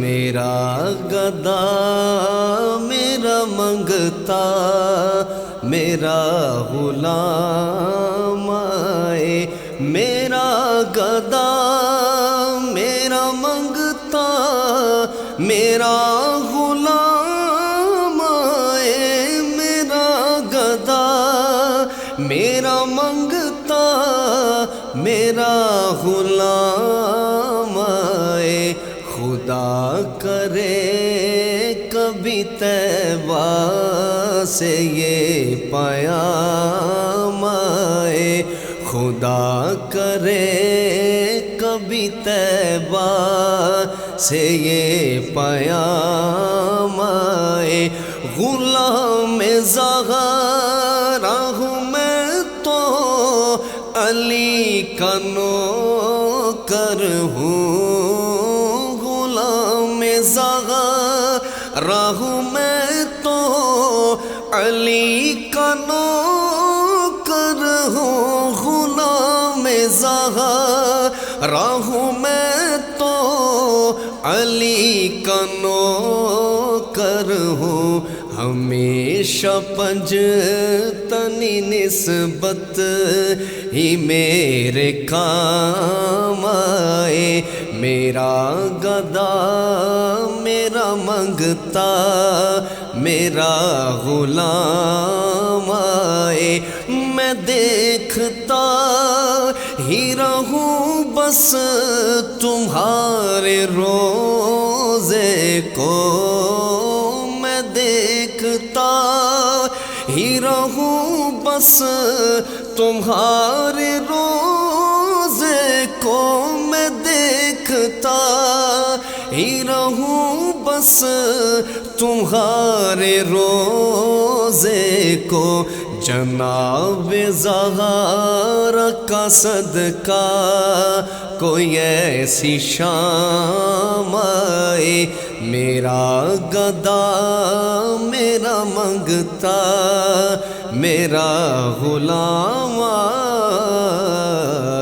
میرا گدا میرا منگتا میرا غلام آئے، میرا گدا میرا منگتا میرا غلام آئے، میرا گدا میرا منگتا میرا غلام آئے۔ خدا کرے کبھی طیبہ سے یہ پیام آئے، خدا کرے کبھی طیبہ سے یہ پیام آئے۔ غلام زہرا ہوں میں تو علی کا نوکر ہوں، زہرا ہوں میں تو علی کا نوکر ہوں، غلام زہرا ہوں میں تو علی کا نوکر ہوں۔ ہمیشہ پنجتنی نسبت ہی میرے کام آئے، میرا گدا میرا منگتا میرا غلام آئے۔ میں دیکھتا ہی رہوں بس تمہارے روزے کو، میں دیکھتا ہی رہوں بس تمہارے روزے کو، میں دیکھتا ہی رہوں بس تمہارے روزے کو۔ جناب زہرا کا صدقہ کوئی ایسی شام آئے، میرا گدا میرا منگتا میرا غلام آئے۔